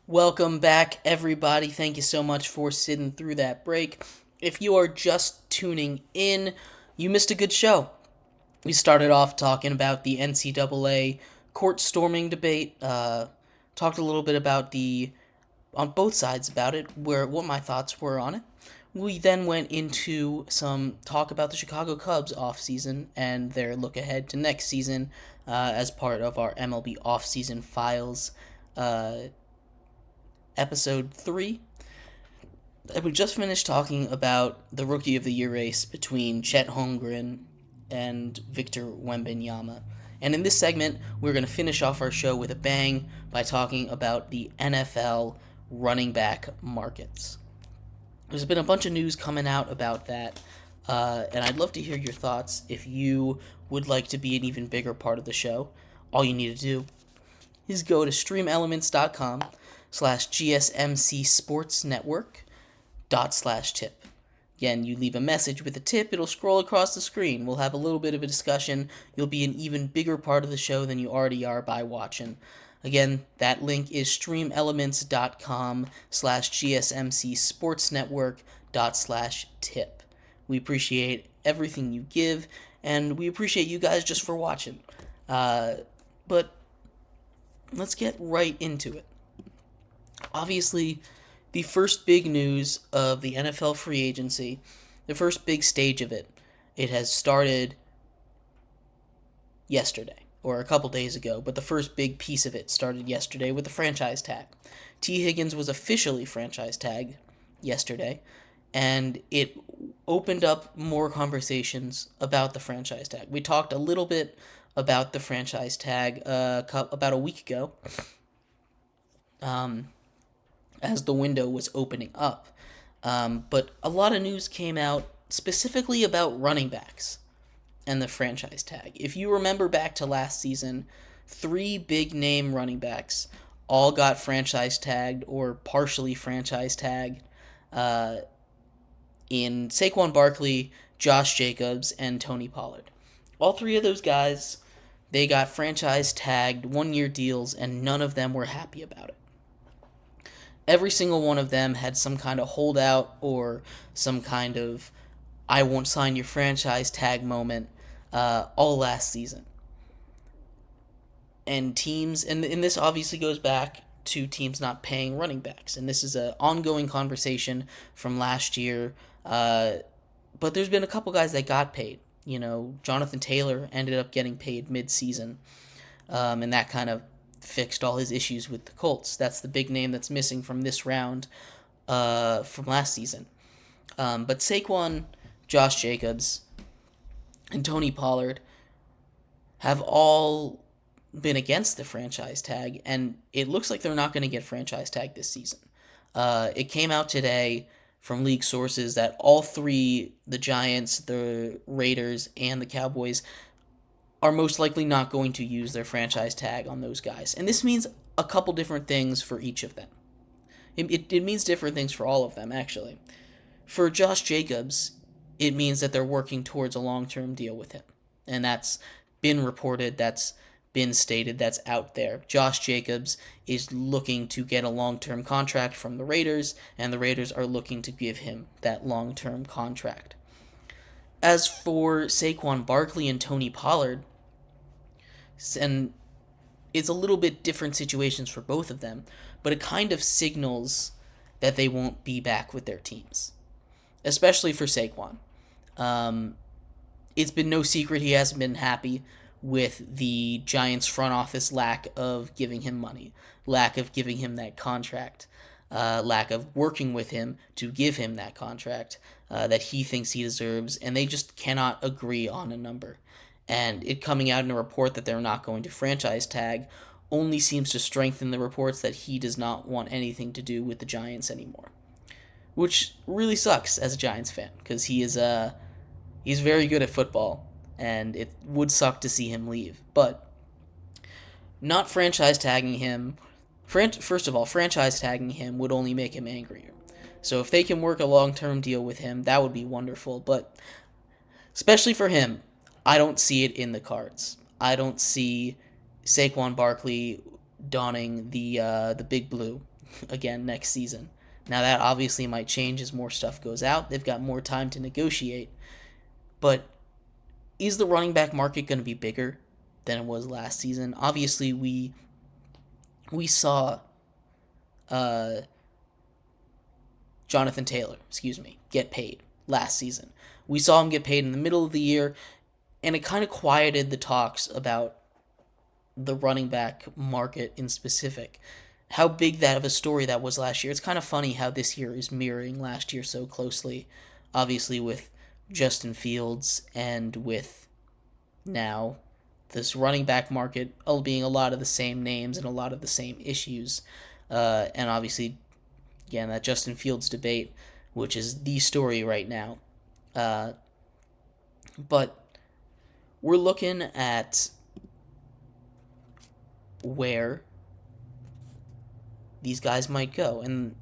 Welcome back, everybody. Thank you so much for sitting through that break. If you are just tuning in, you missed a good show. We started off talking about the NCAA court storming debate, talked a little bit about on both sides about it, what my thoughts were on it. We then went into some talk about the Chicago Cubs offseason and their look ahead to next season as part of our MLB offseason files. Episode 3. And we just finished talking about the Rookie of the Year race between Chet Holmgren and Victor Wembanyama. And in this segment, we're going to finish off our show with a bang by talking about the NFL running back markets. There's been a bunch of news coming out about that, and I'd love to hear your thoughts. If you would like to be an even bigger part of the show, all you need to do is go to streamelements.com/GSMC Sports Network /tip. Again, you leave a message with a tip, it'll scroll across the screen. We'll have a little bit of a discussion. You'll be an even bigger part of the show than you already are by watching. Again, that link is streamelements.com/GSMC Sports Network /tip. We appreciate everything you give, and we appreciate you guys just for watching. But let's get right into it. Obviously, the first big news of the NFL free agency, the first big stage of it, it has started yesterday, or a couple days ago, but the first big piece of it started yesterday with the franchise tag. T. Higgins was officially franchise tagged yesterday, and it opened up more conversations about the franchise tag. We talked a little bit about the franchise tag about a week ago, as the window was opening up. But a lot of news came out specifically about running backs and the franchise tag. If you remember back to last season, 3 big name running backs all got franchise tagged or partially franchise tagged in Saquon Barkley, Josh Jacobs, and Tony Pollard. All 3 of those guys, they got franchise tagged 1-year deals, and none of them were happy about it. Every single one of them had some kind of holdout or some kind of I won't sign your franchise tag moment all last season. And teams, and this obviously goes back to teams not paying running backs. And this is an ongoing conversation from last year. But there's been a couple guys that got paid. You know, Jonathan Taylor ended up getting paid mid-season. And that kind of fixed all his issues with the Colts. That's the big name that's missing from this round from last season. But Saquon, Josh Jacobs, and Tony Pollard have all been against the franchise tag, and it looks like they're not going to get franchise tag this season. It came out today from league sources that all 3, the Giants, the Raiders, and the Cowboys, are most likely not going to use their franchise tag on those guys. And this means a couple different things for each of them. It means different things for all of them, actually. For Josh Jacobs, it means that they're working towards a long-term deal with him. And that's been reported, that's been stated, that's out there. Josh Jacobs is looking to get a long-term contract from the Raiders, and the Raiders are looking to give him that long-term contract. As for Saquon Barkley and Tony Pollard, and it's a little bit different situations for both of them, but it kind of signals that they won't be back with their teams, especially for Saquon. It's been no secret he hasn't been happy with the Giants front office lack of giving him money, lack of giving him that contract, lack of working with him to give him that contract that he thinks he deserves, and they just cannot agree on a number. And it coming out in a report that they're not going to franchise tag only seems to strengthen the reports that he does not want anything to do with the Giants anymore, which really sucks as a Giants fan, because he's very good at football, and it would suck to see him leave. But not franchise tagging him, first of all, franchise tagging him would only make him angrier. So if they can work a long-term deal with him, that would be wonderful. But especially for him, I don't see it in the cards. I don't see Saquon Barkley donning the big blue again next season. Now, that obviously might change as more stuff goes out. They've got more time to negotiate. But is the running back market going to be bigger than it was last season? Obviously, we saw uh, Jonathan Taylor, get paid last season. We saw him get paid in the middle of the year, and it kind of quieted the talks about the running back market in specific. How big that of a story that was last year. It's kind of funny how this year is mirroring last year so closely, obviously with Justin Fields and with now this running back market being a lot of the same names and a lot of the same issues. And obviously, again, that Justin Fields debate, which is the story right now. But we're looking at where these guys might go. And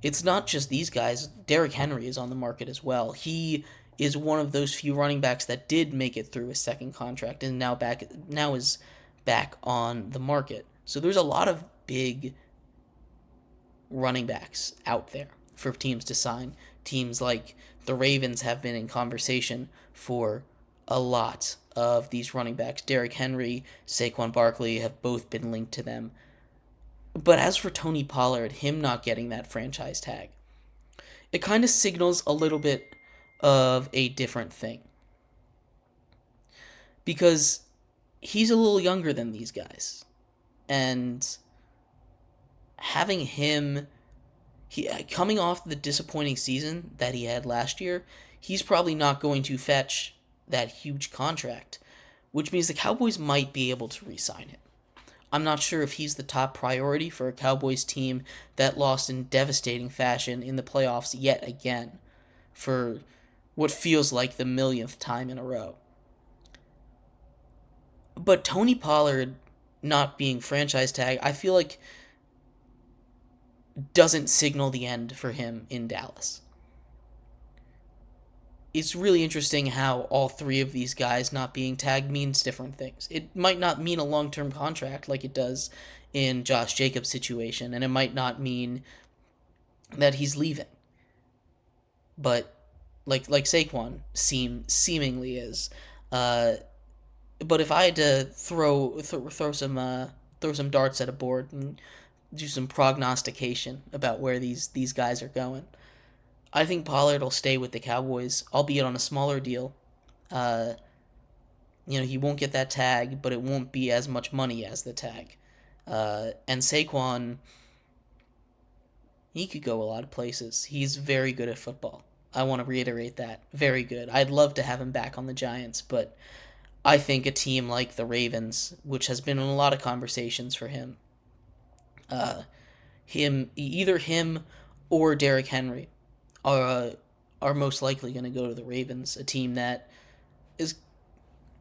it's not just these guys. Derrick Henry is on the market as well. He is one of those few running backs that did make it through his second contract and now is back on the market. So there's a lot of big running backs out there for teams to sign. Teams like the Ravens have been in conversation for a lot of these running backs. Derrick Henry, Saquon Barkley have both been linked to them. But as for Tony Pollard, him not getting that franchise tag, it kind of signals a little bit of a different thing. Because he's a little younger than these guys. And having him coming off the disappointing season that he had last year, he's probably not going to fetch that huge contract, which means the Cowboys might be able to re-sign him. I'm not sure if he's the top priority for a Cowboys team that lost in devastating fashion in the playoffs yet again for what feels like the millionth time in a row. But Tony Pollard not being franchise tag, I feel like doesn't signal the end for him in Dallas. It's really interesting how all three of these guys not being tagged means different things. It might not mean a long-term contract like it does in Josh Jacobs' situation, and it might not mean that he's leaving. But like Saquon seemingly is. But if I had to throw some darts at a board and do some prognostication about where these guys are going, I think Pollard will stay with the Cowboys, albeit on a smaller deal. He won't get that tag, but it won't be as much money as the tag. And Saquon, he could go a lot of places. He's very good at football. I want to reiterate that. Very good. I'd love to have him back on the Giants, but I think a team like the Ravens, which has been in a lot of conversations for him, either him or Derrick Henry are most likely going to go to the Ravens, a team that is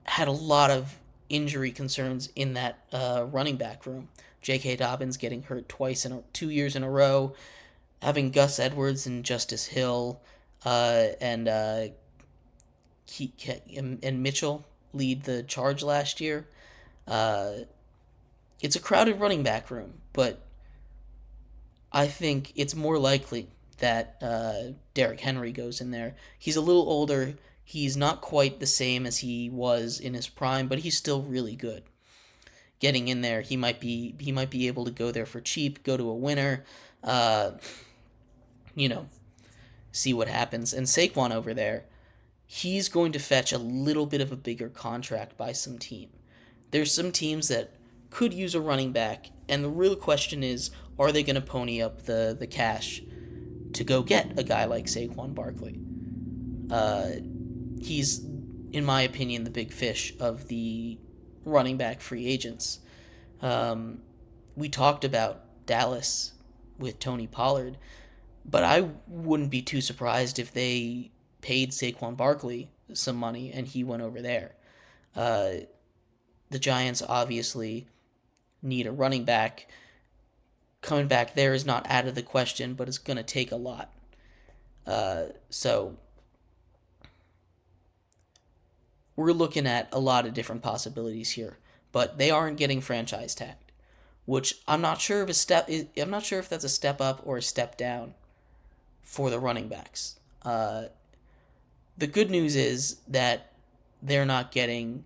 had a lot of injury concerns in that running back room. J.K. Dobbins getting hurt 2 years in a row, having Gus Edwards and Justice Hill and Mitchell lead the charge last year. It's a crowded running back room, but I think it's more likely that Derrick Henry goes in there. He's a little older. He's not quite the same as he was in his prime, but he's still really good. Getting in there, he might be able to go there for cheap, go to a winner, see what happens. And Saquon over there, he's going to fetch a little bit of a bigger contract by some team. There's some teams that could use a running back, and the real question is, are they going to pony up the cash to go get a guy like Saquon Barkley? He's, in my opinion, the big fish of the running back free agents. We talked about Dallas with Tony Pollard, but I wouldn't be too surprised if they paid Saquon Barkley some money and he went over there. The Giants obviously need a running back. Coming back there is not out of the question, but it's going to take a lot. So we're looking at a lot of different possibilities here, but they aren't getting franchise tagged. which I'm not sure if that's a step up or a step down for the running backs. The good news is that they're not getting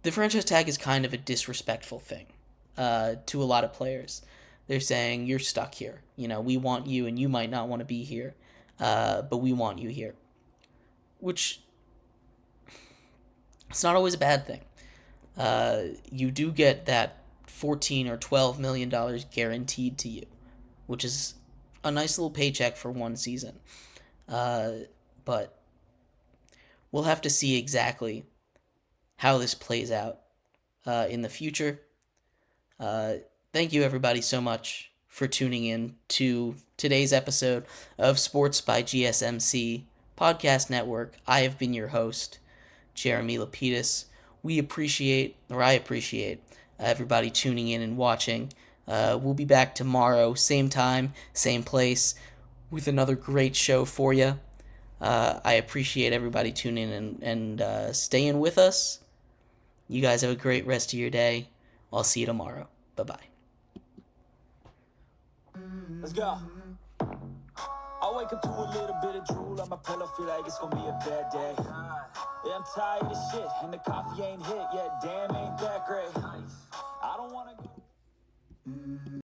the franchise tag is kind of a disrespectful thing to a lot of players. They're saying you're stuck here. We want you, and you might not want to be here, but we want you here, which it's not always a bad thing. You do get that $14 or $12 million guaranteed to you, which is a nice little paycheck for one season. But we'll have to see exactly how this plays out in the future. Thank you, everybody, so much for tuning in to today's episode of Sports by GSMC Podcast Network. I have been your host, Jeremy Lapidus. I appreciate everybody tuning in and watching. We'll be back tomorrow, same time, same place, with another great show for you. I appreciate everybody tuning in and staying with us. You guys have a great rest of your day. I'll see you tomorrow. Bye-bye. Let's go. I wake up to a little bit of drool on my pillow, feel like it's gonna be a bad day. Yeah, I'm tired of shit, and the coffee ain't hit yet. Damn, ain't that great. I don't wanna go.